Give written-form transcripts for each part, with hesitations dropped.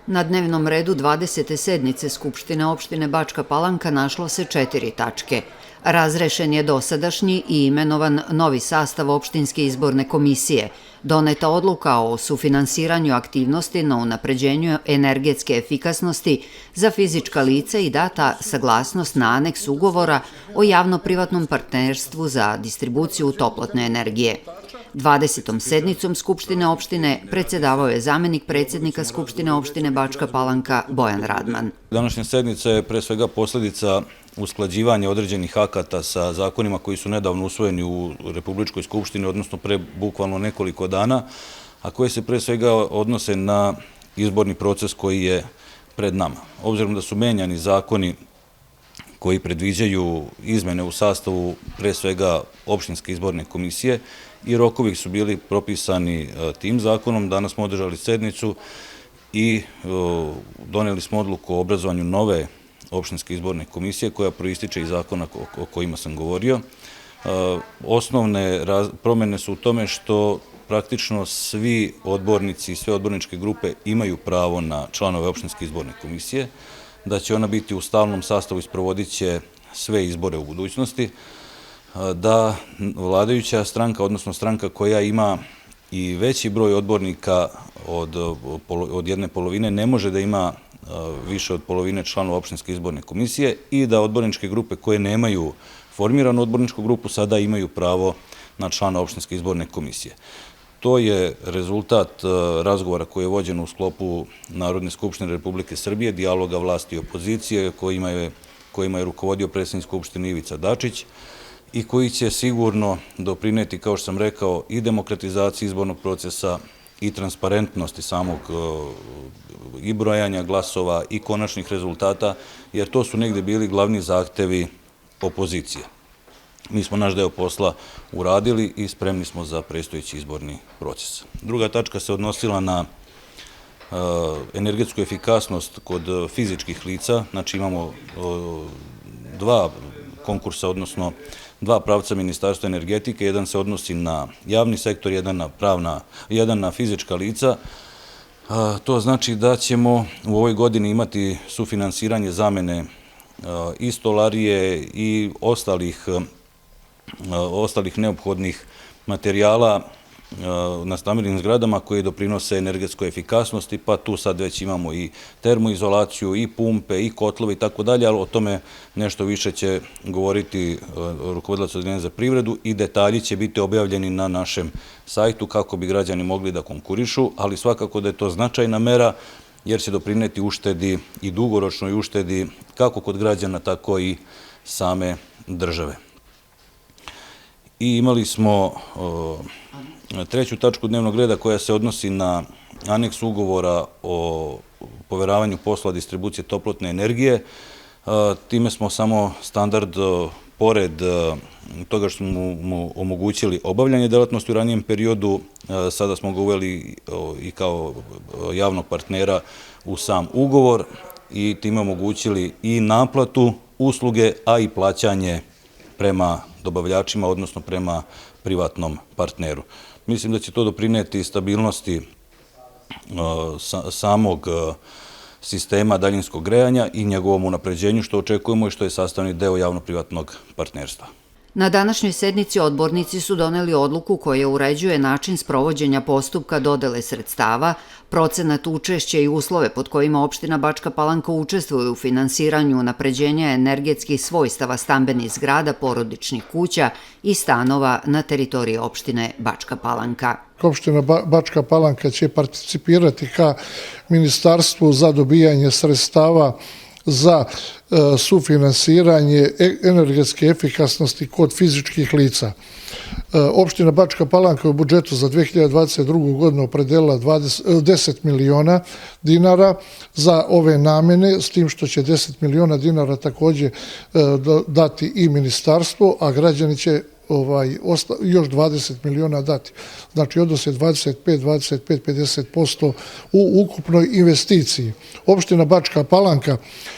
Na dnevnom redu 20. sednice Skupštine opštine Bačka Palanka našlo se 4 tačke. Razrešen je dosadašnji i imenovan novi sastav opštinske izborne komisije, doneta odluka o sufinansiranju aktivnosti na unapređenju energetske efikasnosti za fizička lica i data saglasnost na aneks ugovora o javno-privatnom partnerstvu za distribuciju toplotne energije. 20. sednicom Skupštine opštine predsedavao je zamenik predsednika Skupštine opštine Bačka Palanka Bojan Radman. Današnja sednica je pre svega posljedica usklađivanja određenih akata sa zakonima koji su nedavno usvojeni u Republičkoj skupštini, odnosno pre bukvalno nekoliko dana, a koje se pre svega odnose na izborni proces koji je pred nama. Obzirom da su menjani zakoni koji predviđaju izmene u sastavu pre svega opštinske izborne komisije i rokovi su bili propisani tim zakonom, danas smo održali sednicu i doneli smo odluku o obrazovanju nove opštinske izborne komisije koja proističe iz zakona o kojima sam govorio. Osnovne promjene su u tome što praktično svi odbornici i sve odborničke grupe imaju pravo na članove opštinske izborne komisije, da će ona biti u stalnom sastavu i sprovodit će sve izbore u budućnosti, da vladajuća stranka, odnosno stranka koja ima i veći broj odbornika od jedne polovine, ne može da ima više od polovine članova opštinske izborne komisije i da odborničke grupe koje nemaju formiranu odborničku grupu sada imaju pravo na člana opštinske izborne komisije. To je rezultat razgovora koji je vođen u sklopu Narodne skupštine Republike Srbije, dijaloga vlasti i opozicije kojima je rukovodio predsjednik Skupštine Ivica Dačić i koji će sigurno doprineti, kao što sam rekao, i demokratizaciji izbornog procesa i transparentnosti samog i brojanja glasova i konačnih rezultata, jer to su negde bili glavni zahtevi opozicije. Mi smo naš deo posla uradili i spremni smo za predstojeći izborni proces. Druga tačka se odnosila na energetsku efikasnost kod fizičkih lica. Znači imamo dva konkursa, odnosno dva pravca Ministarstva energetike. Jedan se odnosi na javni sektor, jedan na fizička lica. To znači da ćemo u ovoj godini imati sufinansiranje zamene i stolarije i ostalih neophodnih materijala na stambenim zgradama koji doprinose energetskoj efikasnosti, pa tu sad već imamo i termoizolaciju, i pumpe, i kotlove i tako dalje, ali o tome nešto više će govoriti rukovodilac Odeljenja za privredu i detalji će biti objavljeni na našem sajtu kako bi građani mogli da konkurišu, ali svakako da je to značajna mera jer će doprineti uštedi i dugoročnoj uštedi kako kod građana, tako i same države. I imali smo treću tačku dnevnog reda koja se odnosi na aneks ugovora o poveravanju posla distribucije toplotne energije. Time smo samo standard, pored toga što smo mu omogućili obavljanje delatnosti u ranijem periodu, sada smo ga uveli i kao javnog partnera u sam ugovor i time omogućili i naplatu usluge, a i plaćanje prema dobavljačima, odnosno prema privatnom partneru. Mislim da će to doprineti stabilnosti samog sistema daljinskog grejanja i njegovom unapređenju, što očekujemo i što je sastavni deo javno-privatnog partnerstva. Na današnjoj sednici odbornici su doneli odluku koja uređuje način sprovođenja postupka dodele sredstava, procenat učešća i uslove pod kojima opština Bačka Palanka učestvuje u finansiranju unapređenja energetskih svojstava stambenih zgrada, porodičnih kuća i stanova na teritoriji opštine Bačka Palanka. Opština Bačka Palanka će participirati ka ministarstvu za dobijanje sredstava za sufinansiranje energetske efikasnosti kod fizičkih lica. Opština Bačka Palanka u budžetu za 2022. godinu opredelila 10 miliona dinara za ove namene, s tim što će 10 miliona dinara također dati i ministarstvo, a građani će još 20 miliona dati. Znači odnos je 25-50% u ukupnoj investiciji. Opština Bačka Palanka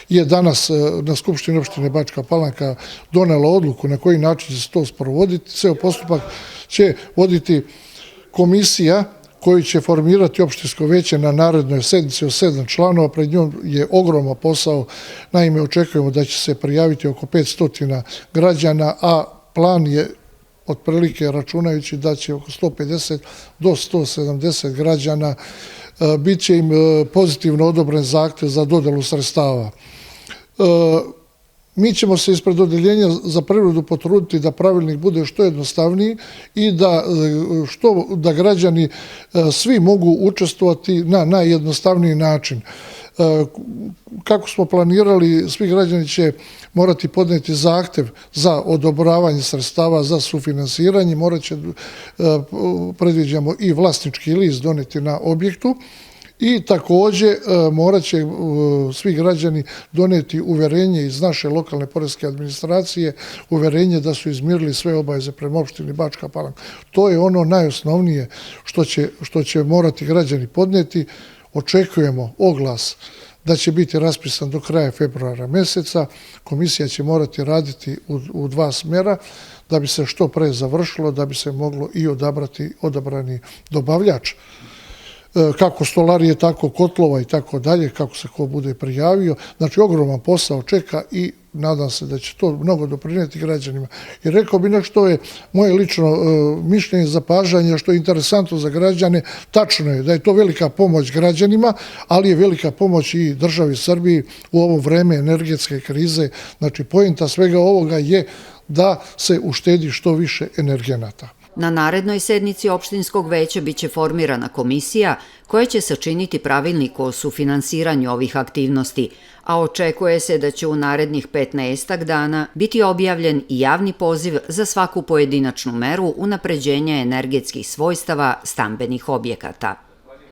je danas na Skupštini opštine Bačka Palanka donela odluku na koji način će se to sprovoditi. Ceo postupak će voditi komisija koji će formirati opštinsko veće na narednoj sednici od 7 članova. Pred njom je ogroman posao. Naime, očekujemo da će se prijaviti oko 500 građana, a plan je otprilike računajući da će oko 150 do 170 građana bit će im pozitivno odobren zahtev za dodelu sredstava. Mi ćemo se ispred Odeljenja za privredu potruditi da pravilnik bude što jednostavniji i da građani svi mogu učestvovati na najjednostavniji način. Kako smo planirali, svi građani će morati podneti zahtev za odobravanje sredstava za sufinansiranje, predviđamo i vlasnički list doneti na objektu. I također morat će svi građani doneti uverenje iz naše lokalne poreske administracije, uverenje da su izmirili sve obaveze prema opštini Bačka Palanka. To je ono najosnovnije što će morati građani podneti. Očekujemo oglas da će biti raspisan do kraja februara meseca. Komisija će morati raditi u 2 smjera da bi se što pre završilo, da bi se moglo i odabrati odabrani dobavljač. Kako stolarije, tako kotlova i tako dalje, kako se ko bude prijavio. Znači, ogroman posao čeka i nadam se da će to mnogo doprinijeti građanima. I rekao bi nešto je moje lično mišljenje, zapažanje, što je interesantno za građane. Tačno je da je to velika pomoć građanima, ali je velika pomoć i državi Srbiji u ovo vreme energetske krize. Znači, poenta svega ovoga je da se uštedi što više energenata. Na narednoj sednici opštinskog veća biće formirana komisija koja će sačiniti pravilnik o sufinansiranju ovih aktivnosti, a očekuje se da će u narednih 15 dana biti objavljen i javni poziv za svaku pojedinačnu meru unapređenja energetskih svojstava stambenih objekata.